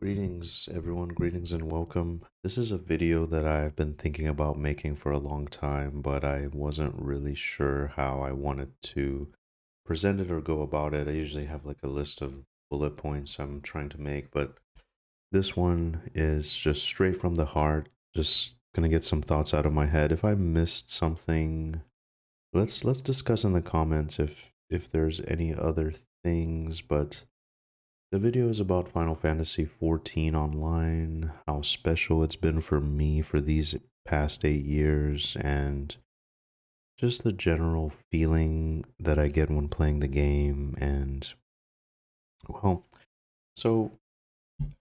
Greetings, everyone. Greetings and welcome. This is a video that I've been thinking about making for a long time, but I wasn't really sure how I wanted to present it or go about it. I usually have like a list of bullet points I'm trying to make, but this one is just straight from the heart. Just gonna get some thoughts out of my head. If I missed something, let's discuss in the comments if there's any other things, but the video is about Final Fantasy XIV Online, how special it's been for me for these past 8 years, and just the general feeling that I get when playing the game. And, well, so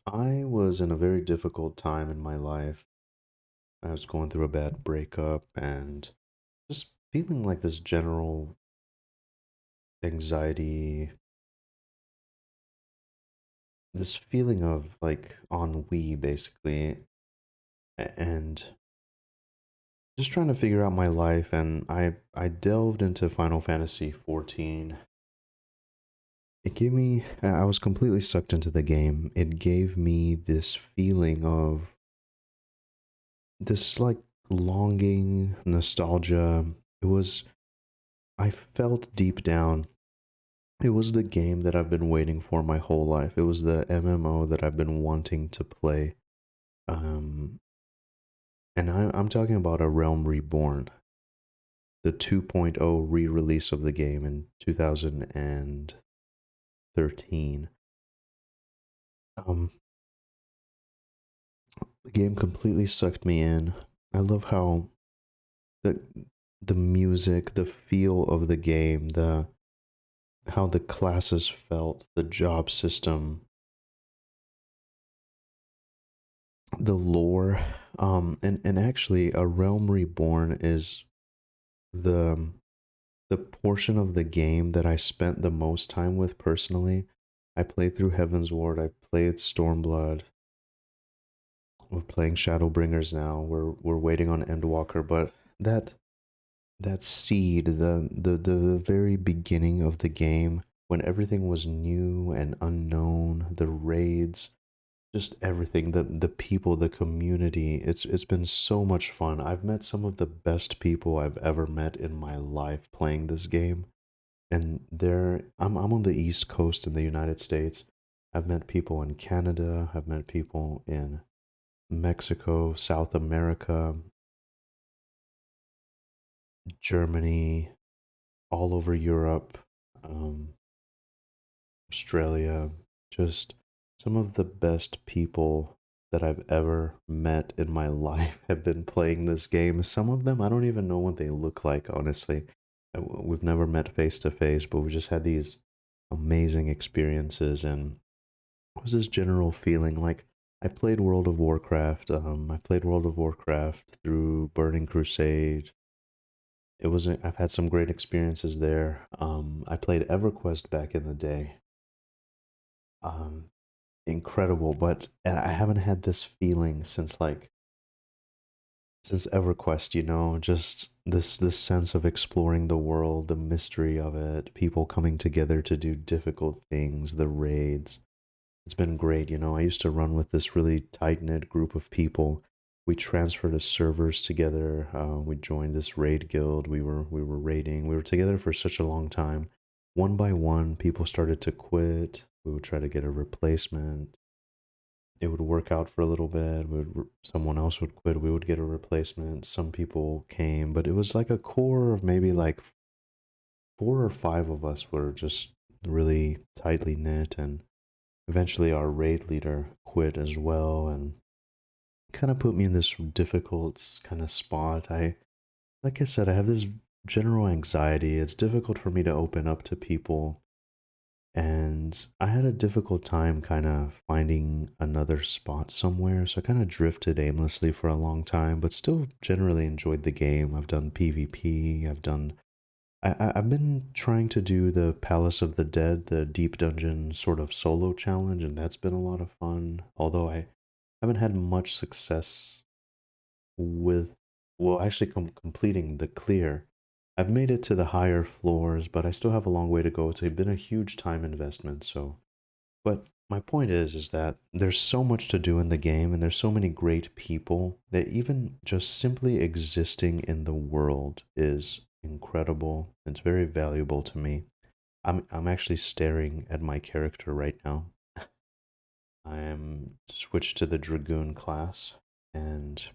I was in a very difficult time in my life. I was going through a bad breakup and just feeling like this general anxiety, this feeling of like ennui, basically. And just trying to figure out my life, and I delved into Final Fantasy 14. It gave me I was completely sucked into the game. It gave me this feeling of this like longing, nostalgia. It was I felt deep down it was the game that I've been waiting for my whole life. It was the MMO that I've been wanting to play. Um and I'm talking about A Realm Reborn, the 2.0 re-release of the game in 2013. Um, the game completely sucked me in. I love how the the music, the feel of the game, the how the classes felt, the job system, the lore. And actually, A Realm Reborn is the the portion of the game that I spent the most time with personally. I played through Heaven's Ward. I played Stormblood. We're playing Shadowbringers now. We're waiting on Endwalker, but that that seed, the very beginning of the game, when everything was new and unknown, the raids, just everything, the people, the community. It's been so much fun. I've met some of the best people I've ever met in my life playing this game. And I'm on the East Coast in the United States. I've met people in Canada, I've met people in Mexico, South America, Germany, all over Europe, um, Australia, just some of the best people that I've ever met in my life have been playing this game. Some of them, I don't even know what they look like, honestly. We've never met face to face, but we just had these amazing experiences. And it was this general feeling like I played World of Warcraft. I played World of Warcraft through Burning Crusade. I've had some great experiences there. I played EverQuest back in the day. Um, Incredible, but and I haven't had this feeling since EverQuest, just this sense of exploring the world, the mystery of it, people coming together to do difficult things, the raids. It's been great. I used to run with this really tight-knit group of people. We transferred to servers together. We joined this raid guild. We were raiding. We were together for such a long time. One by one, people started to quit. We would try to get a replacement. It would work out for a little bit. Someone else would quit. We would get a replacement. Some people came, but it was like a core of maybe like 4 or 5 of us were just really tightly knit. And eventually our raid leader quit as well, and kind of put me in this difficult kind of spot. Like I said, I have this general anxiety. It's difficult for me to open up to people, and I had a difficult time kind of finding another spot somewhere. So I kind of drifted aimlessly for a long time, but still generally enjoyed the game. I've done PvP. I've been trying to do the Palace of the Dead, the deep dungeon sort of solo challenge, and that's been a lot of fun. Although I haven't had much success with, well, actually completing the clear. I've made it to the higher floors, but I still have a long way to go. It's been a huge time investment, so. But my point is that there's so much to do in the game and there's so many great people that even just simply existing in the world is incredible. It's very valuable to me. I'm actually staring at my character right now. I am switched to the Dragoon class, and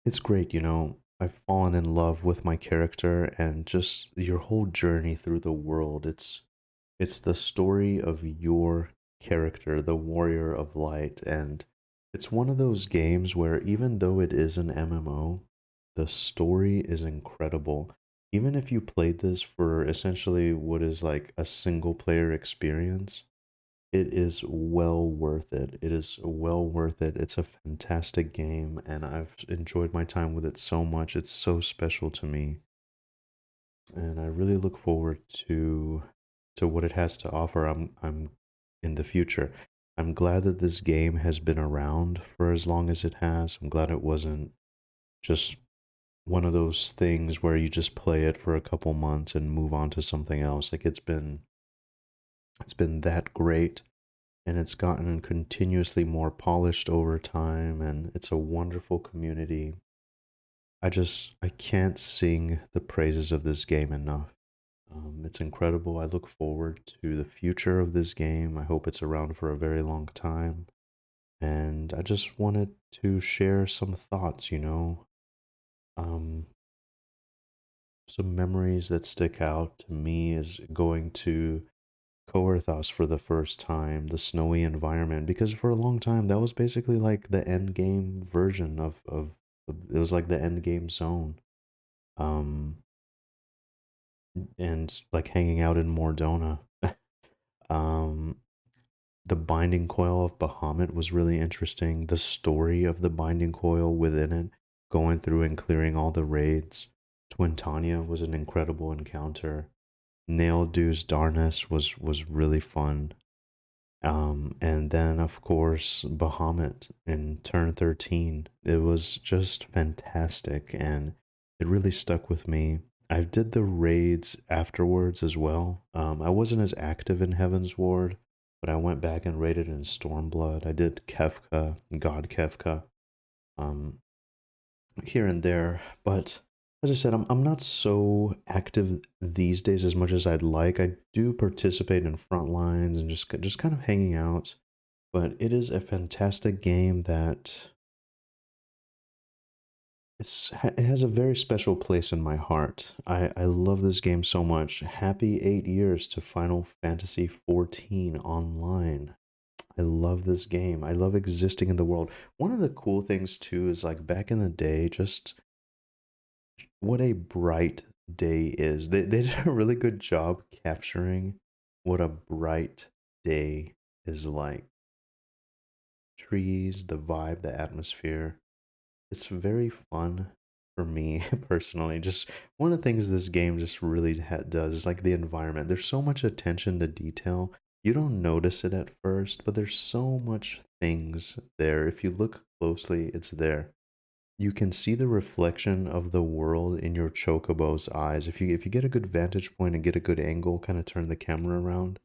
it's great, you know. I've fallen in love with my character and just your whole journey through the world. It's the story of your character, the warrior of light, and it's one of those games where even though it is an MMO, the story is incredible. Even if you played this for essentially what is like a single player experience, it is well worth it. It is well worth it. It's a fantastic game, and I've enjoyed my time with it so much. It's so special to me, and I really look forward to what it has to offer. I'm in the future. I'm glad that this game has been around for as long as it has. I'm glad it wasn't just one of those things where you just play it for a couple months and move on to something else. Like it's been that great, and it's gotten continuously more polished over time, and it's a wonderful community. I can't sing the praises of this game enough. It's incredible. I look forward to the future of this game. I hope it's around for a very long time. And I just wanted to share some thoughts, um, some memories that stick out to me is going to Coerthas for the first time, the snowy environment, because for a long time that was basically like the end game version of it was like the end game zone. Um, and like hanging out in Mordona. um, the binding coil of Bahamut was really interesting. The story of the binding coil within it, going through and clearing all the raids. Twintania was an incredible encounter. Nail Deuce Darnus was really fun. And then of course Bahamut in turn 13. It was just fantastic and it really stuck with me. I did the raids afterwards as well. I wasn't as active in Heaven's Ward, but I went back and raided in Stormblood. I did Kefka, God Kefka, um, here and there. But as I said, I'm not so active these days as much as I'd like. I do participate in front lines and just kind of hanging out. But it is a fantastic game that it has a very special place in my heart. I love this game so much. Happy 8 years to Final Fantasy 14 online. I love this game. I love existing in the world. One of the cool things too is like back in the day, just what a bright day is. They did a really good job capturing what a bright day is like. Trees, the vibe, the atmosphere. It's very fun for me personally. Just one of the things this game just really does is like the environment. There's so much attention to detail. You don't notice it at first, but there's so much things there. If you look closely, it's there. You can see the reflection of the world in your chocobo's eyes. If you get a good vantage point and get a good angle, kind of turn the camera around,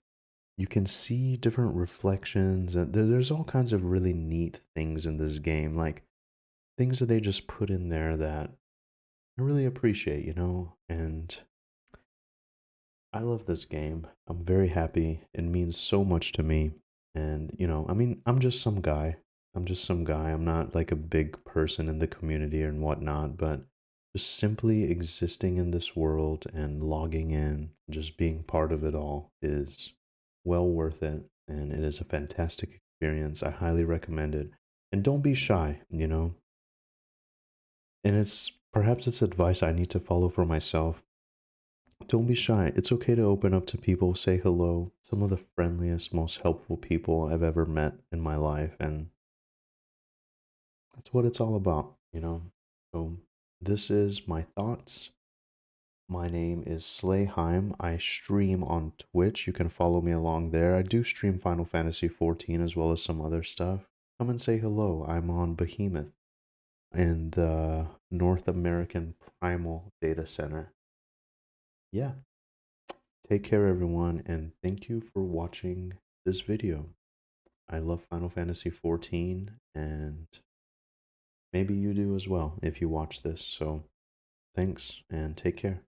you can see different reflections and there's all kinds of really neat things in this game. Like things that they just put in there that I really appreciate, and I love this game. I'm very happy. It means so much to me. And, I mean, I'm just some guy. I'm just some guy. I'm not like a big person in the community and whatnot, but just simply existing in this world and logging in, just being part of it all is well worth it. And it is a fantastic experience. I highly recommend it. And don't be shy, and it's perhaps it's advice I need to follow for myself. Don't be shy. It's okay to open up to people, say hello. Some of the friendliest, most helpful people I've ever met in my life, and that's what it's all about. So, this is my thoughts. My name is Slayheim. I stream on Twitch. You can follow me along there. I do stream Final Fantasy 14 as well as some other stuff. Come and say hello. I'm on Behemoth in the North American Primal Data Center. Yeah. Take care, everyone, and thank you for watching this video. I love Final Fantasy XIV, and maybe you do as well if you watch this. So thanks, and take care.